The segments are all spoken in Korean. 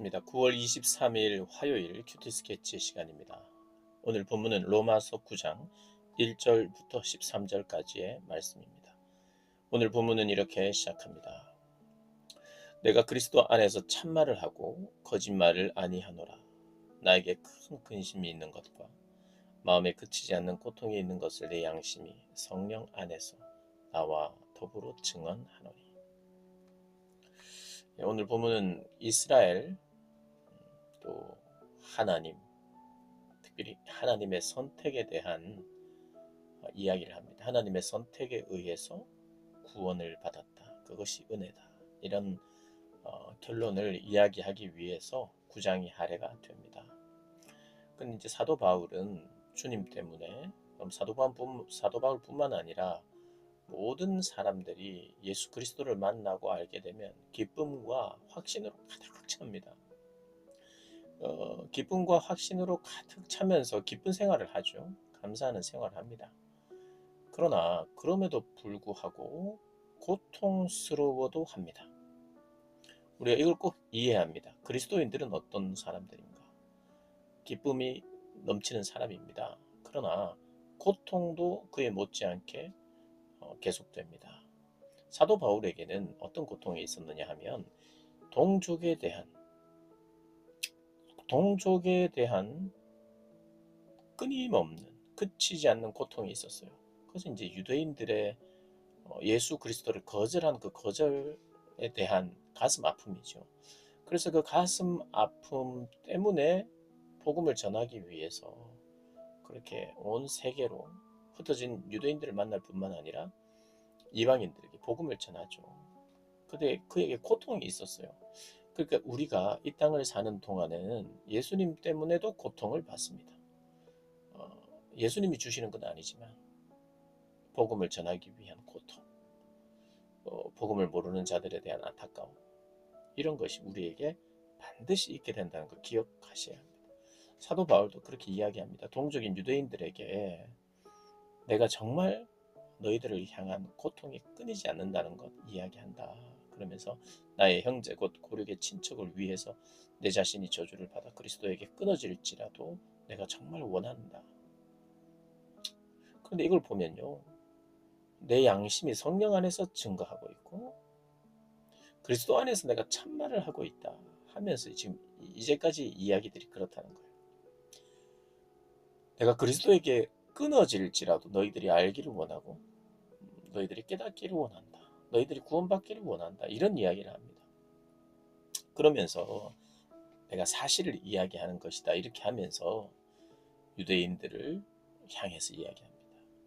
반갑습니다. 9월 23일 화요일 큐티 스케치 시간입니다. 오늘 본문은 로마서 9장 1절부터 13절까지의 말씀입니다. 오늘 본문은 이렇게 시작합니다. 내가 그리스도 안에서 참말을 하고 거짓말을 아니하노라. 나에게 큰 근심이 있는 것과 마음에 그치지 않는 고통이 있는 것을 내 양심이 성령 안에서 나와 더불어 증언하노니. 오늘 본문은 이스라엘 또 하나님, 특별히 하나님의 선택에 대한 이야기를 합니다. 하나님의 선택에 의해서 구원을 받았다. 그것이 은혜다. 이런 결론을 이야기하기 위해서 9장이 할애가 됩니다. 근데 이제 사도 바울은 주님 때문에 사도 바울뿐만 아니라 모든 사람들이 예수 그리스도를 만나고 알게 되면 기쁨과 확신으로 가득 찹니다. 기쁨과 확신으로 가득 차면서 기쁜 생활을 하죠. 감사하는 생활을 합니다. 그러나 그럼에도 불구하고 고통스러워도 합니다. 우리가 이걸 꼭 이해해야 합니다. 그리스도인들은 어떤 사람들인가? 기쁨이 넘치는 사람입니다. 그러나 고통도 그에 못지않게 계속됩니다. 사도 바울에게는 어떤 고통이 있었느냐 하면 동족에 대한 끊임없는 그치지 않는 고통이 있었어요. 그래서 이제 유대인들의 예수 그리스도를 거절한 그 거절에 대한 가슴 아픔이죠. 그래서 그 가슴 아픔 때문에 복음을 전하기 위해서 그렇게 온 세계로 흩어진 유대인들을 만날 뿐만 아니라 이방인들에게 복음을 전하죠. 근데 그에게 고통이 있었어요. 그러니까 우리가 이 땅을 사는 동안에는 예수님 때문에도 고통을 받습니다. 예수님이 주시는 건 아니지만 복음을 전하기 위한 고통, 복음을 모르는 자들에 대한 안타까움, 이런 것이 우리에게 반드시 있게 된다는 걸 기억하셔야 합니다. 사도 바울도 그렇게 이야기합니다. 동족인 유대인들에게 내가 정말 너희들을 향한 고통이 끊이지 않는다는 것 이야기한다. 그러면서 나의 형제 곧 고륙의 친척을 위해서 내 자신이 저주를 받아 그리스도에게 끊어질지라도 내가 정말 원한다. 그런데 이걸 보면요, 내 양심이 성령 안에서 증거하고 있고 그리스도 안에서 내가 참말을 하고 있다 하면서 지금 이제까지 이야기들이 그렇다는 거예요. 내가 그리스도에게 끊어질지라도 너희들이 알기를 원하고 너희들이 깨닫기를 원한다. 너희들이 구원받기를 원한다. 이런 이야기를 합니다. 그러면서 내가 사실을 이야기하는 것이다. 이렇게 하면서 유대인들을 향해서 이야기합니다.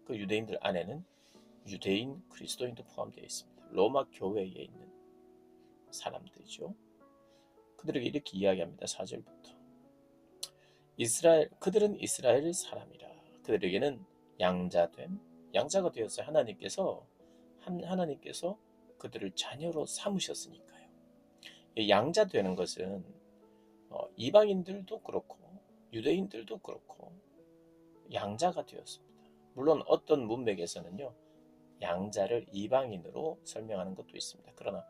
그 유대인들 안에는 유대인 그리스도인도 포함되어 있습니다. 로마 교회에 있는 사람들이죠. 그들에게 이렇게 이야기합니다. 4절부터. 그들은 이스라엘 사람이라. 그들에게는 양자가 되어서 하나님께서 그들을 자녀로 삼으셨으니까요. 양자 되는 것은 이방인들도 그렇고 유대인들도 그렇고 양자가 되었습니다. 물론 어떤 문맥에서는요, 양자를 이방인으로 설명하는 것도 있습니다. 그러나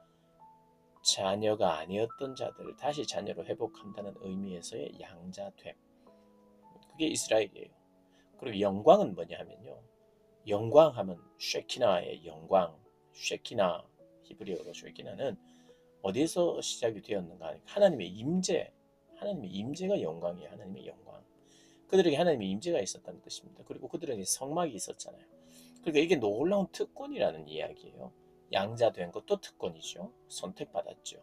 자녀가 아니었던 자들을 다시 자녀로 회복한다는 의미에서의 양자됨, 그게 이스라엘이에요. 그리고 영광은 뭐냐 하면요, 영광하면 쉐키나의 영광, 쉐키나, 히브리어로 쉐키나는 어디에서 시작이 되었는가 하니까 하나님의 임재가 영광이에요. 하나님의 영광. 그들에게 하나님의 임재가 있었다는 뜻입니다. 그리고 그들에게 성막이 있었잖아요. 그러니까 이게 놀라운 특권이라는 이야기예요. 양자된 것도 특권이죠. 선택받았죠.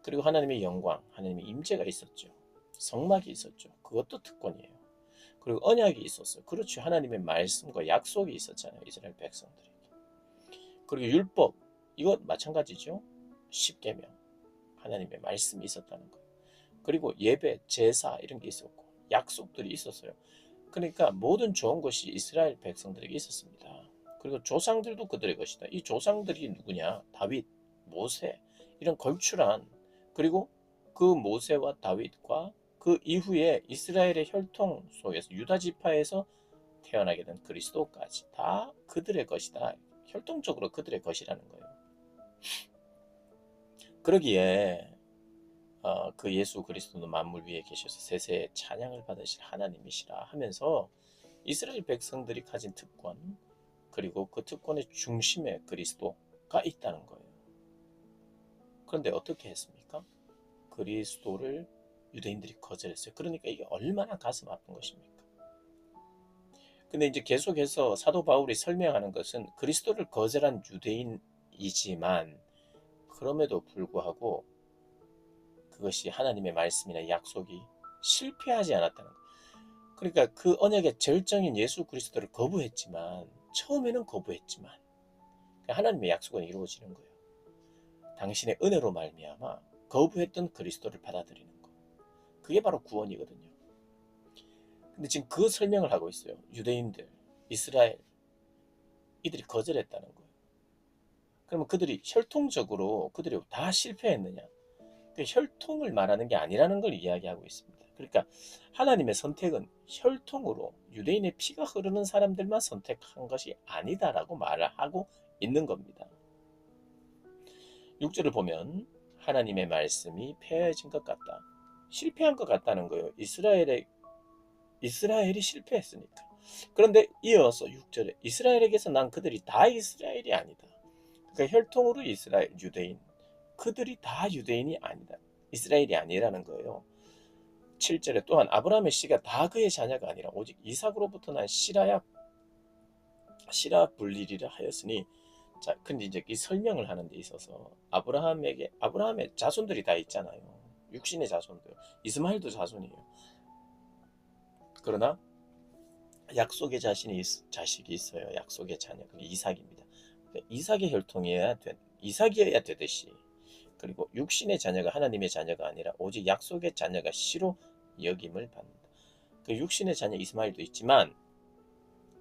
그리고 하나님의 영광, 하나님의 임재가 있었죠. 성막이 있었죠. 그것도 특권이에요. 그리고 언약이 있었어요. 그렇죠. 하나님의 말씀과 약속이 있었잖아요. 이스라엘 백성들에게. 그리고 율법, 이것 마찬가지죠. 십계명, 하나님의 말씀이 있었다는 거예요. 그리고 예배, 제사 이런 게 있었고 약속들이 있었어요. 그러니까 모든 좋은 것이 이스라엘 백성들에게 있었습니다. 그리고 조상들도 그들의 것이다. 이 조상들이 누구냐? 다윗, 모세, 이런 걸출한, 그리고 그 모세와 다윗과 그 이후에 이스라엘의 혈통 속에서 유다 지파에서 태어나게 된 그리스도까지 다 그들의 것이다. 혈통적으로 그들의 것이라는 거예요. 그러기에 그 예수 그리스도는 만물 위에 계셔서 세세의 찬양을 받으실 하나님이시라 하면서 이스라엘 백성들이 가진 특권, 그리고 그 특권의 중심에 그리스도가 있다는 거예요. 그런데 어떻게 했습니까? 그리스도를 유대인들이 거절했어요. 그러니까 이게 얼마나 가슴 아픈 것입니까? 근데 이제 계속해서 사도 바울이 설명하는 것은 그리스도를 거절한 유대인이지만 그럼에도 불구하고 그것이 하나님의 말씀이나 약속이 실패하지 않았다는 거예요. 그러니까 그 언약의 절정인 예수 그리스도를 거부했지만, 처음에는 거부했지만 하나님의 약속은 이루어지는 거예요. 당신의 은혜로 말미암아 거부했던 그리스도를 받아들이는 거, 그게 바로 구원이거든요. 근데 지금 그 설명을 하고 있어요. 유대인들, 이스라엘, 이들이 거절했다는 거예요. 그러면 그들이 혈통적으로 그들이 다 실패했느냐? 그 혈통을 말하는 게 아니라는 걸 이야기하고 있습니다. 그러니까 하나님의 선택은 혈통으로 유대인의 피가 흐르는 사람들만 선택한 것이 아니다라고 말을 하고 있는 겁니다. 6절을 보면 하나님의 말씀이 폐해진 것 같다. 실패한 것 같다는 거예요. 이스라엘이 실패했으니까. 그런데 이어서 6절에 이스라엘에게서 난 그들이 다 이스라엘이 아니다. 그러니까 혈통으로 이스라엘, 유대인, 그들이 다 유대인이 아니다. 이스라엘이 아니라는 거예요. 7절에 또한 아브라함의 씨가 다 그의 자녀가 아니라 오직 이삭으로부터 난 시라 불리리라 하였으니, 자, 근데 이제 이 설명을 하는 데 있어서 아브라함의 자손들이 다 있잖아요. 육신의 자손들. 이스마엘도 자손이에요. 그러나 약속의 자식이 있어요. 약속의 자녀. 그게 이삭입니다. 그러니까 이삭이어야 되듯이, 그리고 육신의 자녀가 하나님의 자녀가 아니라 오직 약속의 자녀가 씨로 여김을 받는다. 그 육신의 자녀 이스마엘도 있지만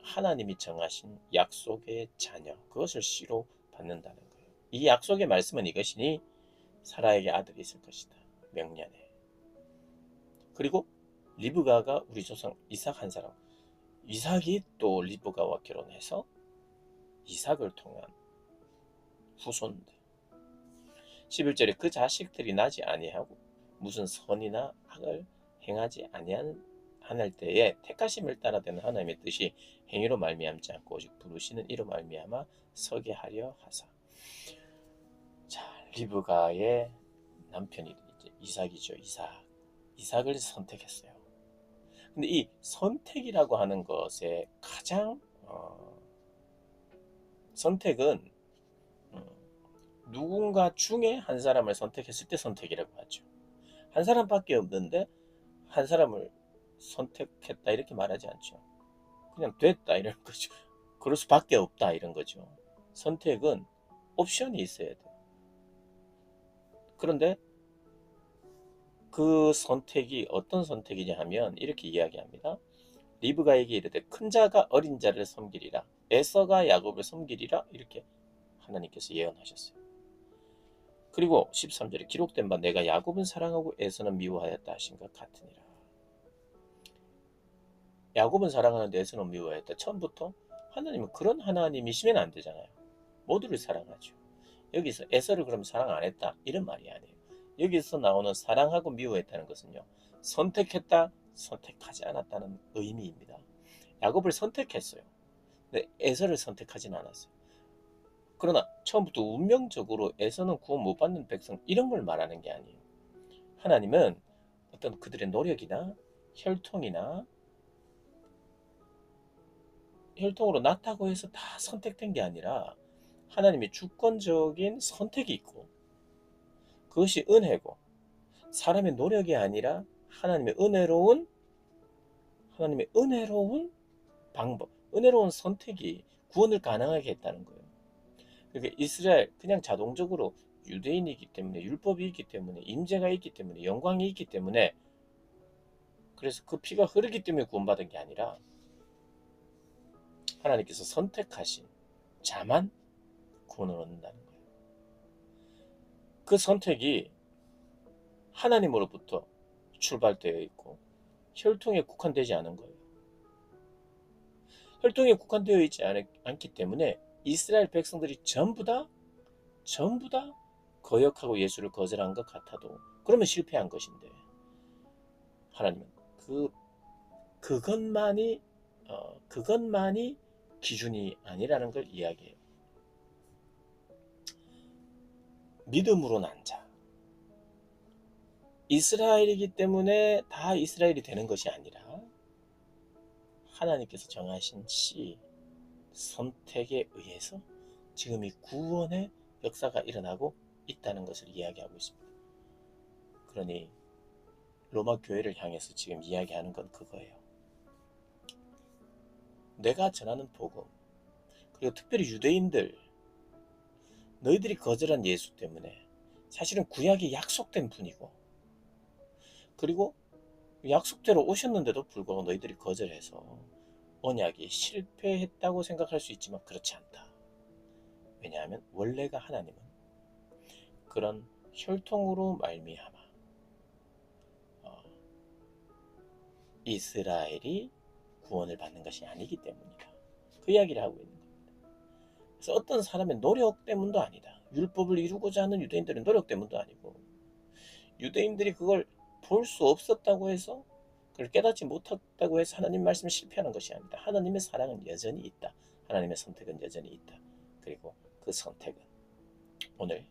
하나님이 정하신 약속의 자녀, 그것을 씨로 받는다는 거예요. 이 약속의 말씀은 이것이니 사라에게 아들이 있을 것이다. 명년에. 그리고 리브가가 우리 조상 이삭 한 사람, 이삭이 또 리브가와 결혼해서 이삭을 통한 후손들. 11절에 그 자식들이 나지 아니하고 무슨 선이나 악을 행하지 아니한 하늘 때에 택하심을 따라되는 하나님의 뜻이 행위로 말미암지 않고 오직 부르시는 이로 말미암아 서게 하려 하사. 자, 리브가의 남편이 이제 이삭이죠. 이삭을 선택했어요. 근데 이 선택이라고 하는 것의 가장 선택은 누군가 중에 한 사람을 선택했을 때 선택이라고 하죠. 한 사람밖에 없는데 한 사람을 선택했다 이렇게 말하지 않죠. 그냥 됐다 이런 거죠. 그럴 수밖에 없다 이런 거죠. 선택은 옵션이 있어야 돼요. 그런데 그 선택이 어떤 선택이냐 하면 이렇게 이야기합니다. 리브가에게 이르되 큰 자가 어린 자를 섬기리라, 에서가 야곱을 섬기리라, 이렇게 하나님께서 예언하셨어요. 그리고 13절에 기록된 바 내가 야곱은 사랑하고 에서는 미워하였다 하신 것 같으니라. 야곱은 사랑하는데 에서는 미워하였다. 처음부터 하나님은 그런 하나님이시면 안 되잖아요. 모두를 사랑하죠. 여기서 에서를 그럼 사랑 안 했다 이런 말이 아니에요. 여기서 나오는 사랑하고 미워했다는 것은요, 선택했다, 선택하지 않았다는 의미입니다. 야곱을 선택했어요. 근데 에서를 선택하진 않았어요. 그러나 처음부터 운명적으로 에서는 구원 못 받는 백성 이런 걸 말하는 게 아니에요. 하나님은 어떤 그들의 노력이나 혈통으로 낳다고 해서 다 선택된 게 아니라 하나님의 주권적인 선택이 있고, 그것이 은혜고 사람의 노력이 아니라 하나님의 은혜로운 방법, 은혜로운 선택이 구원을 가능하게 했다는 거예요. 그러니까 이스라엘 그냥 자동적으로 유대인이기 때문에, 율법이 있기 때문에, 임재가 있기 때문에, 영광이 있기 때문에, 그래서 그 피가 흐르기 때문에 구원받은 게 아니라 하나님께서 선택하신 자만 구원을 얻는다는 거예요. 그 선택이 하나님으로부터 출발되어 있고 혈통에 국한되지 않은 거예요. 혈통에 국한되어 있지 않기 때문에 이스라엘 백성들이 전부 다 거역하고 예수를 거절한 것 같아도 그러면 실패한 것인데 하나님은 그것만이 그것만이 기준이 아니라는 걸 이야기해요. 믿음으로 난 자. 이스라엘이기 때문에 다 이스라엘이 되는 것이 아니라 하나님께서 정하신 씨, 선택에 의해서 지금 이 구원의 역사가 일어나고 있다는 것을 이야기하고 있습니다. 그러니 로마 교회를 향해서 지금 이야기하는 건 그거예요. 내가 전하는 복음, 그리고 특별히 유대인들, 너희들이 거절한 예수 때문에 사실은 구약이 약속된 분이고, 그리고 약속대로 오셨는데도 불구하고 너희들이 거절해서 언약이 실패했다고 생각할 수 있지만 그렇지 않다. 왜냐하면 원래가 하나님은 그런 혈통으로 말미암아 이스라엘이 구원을 받는 것이 아니기 때문이다. 그 이야기를 하고 있는 겁니다. 그래서 어떤 사람의 노력 때문도 아니다. 율법을 이루고자 하는 유대인들의 노력 때문도 아니고, 유대인들이 그걸 볼 수 없었다고 해서, 그걸 깨닫지 못했다고 해서 하나님 말씀을 실패하는 것이 아니다. 하나님의 사랑은 여전히 있다. 하나님의 선택은 여전히 있다. 그리고 그 선택은 오늘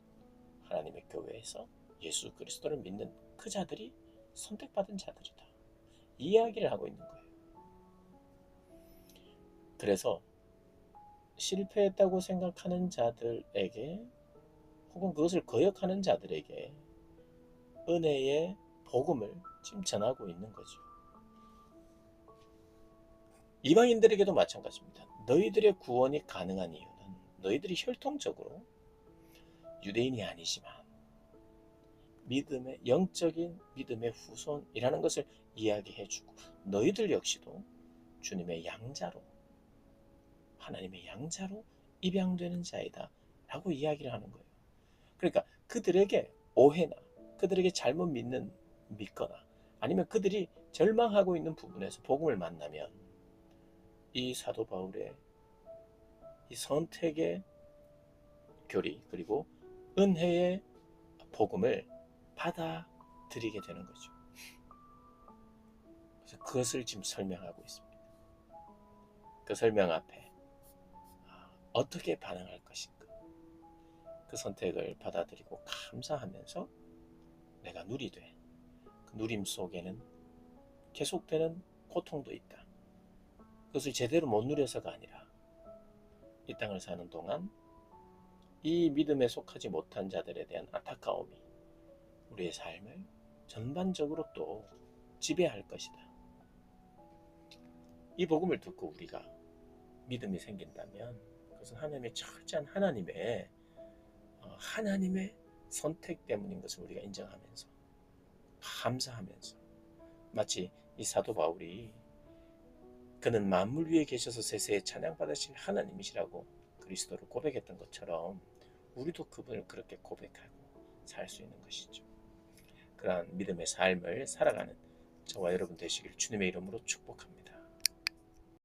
하나님의 교회에서 예수 그리스도를 믿는 그 자들이 선택받은 자들이다. 이 이야기를 하고 있는 거예요. 그래서 실패했다고 생각하는 자들에게, 혹은 그것을 거역하는 자들에게 은혜의 복음을 지금 전하고 있는 거죠. 이방인들에게도 마찬가지입니다. 너희들의 구원이 가능한 이유는 너희들이 혈통적으로 유대인이 아니지만 믿음의 영적인 믿음의 후손이라는 것을 이야기해주고, 너희들 역시도 주님의 양자로, 하나님의 양자로 입양되는 자이다 라고 이야기를 하는 거예요. 그러니까 그들에게 오해나 그들에게 잘못 믿거나 아니면 그들이 절망하고 있는 부분에서 복음을 만나면 이 사도 바울의 이 선택의 교리, 그리고 은혜의 복음을 받아들이게 되는 거죠. 그래서 그것을 지금 설명하고 있습니다. 그 설명 앞에 어떻게 반응할 것인가, 그 선택을 받아들이고 감사하면서 내가 누리되, 그 누림 속에는 계속되는 고통도 있다. 그것을 제대로 못 누려서가 아니라 이 땅을 사는 동안 이 믿음에 속하지 못한 자들에 대한 안타까움이 우리의 삶을 전반적으로 또 지배할 것이다. 이 복음을 듣고 우리가 믿음이 생긴다면 그것은 하나님의 철저한 하나님의 선택 때문인 것을 우리가 인정하면서 감사하면서, 마치 이 사도 바울이 그는 만물 위에 계셔서 세세에 찬양받으실 하나님이시라고 그리스도를 고백했던 것처럼 우리도 그분을 그렇게 고백하고 살 수 있는 것이죠. 그러한 믿음의 삶을 살아가는 저와 여러분 되시길 주님의 이름으로 축복합니다.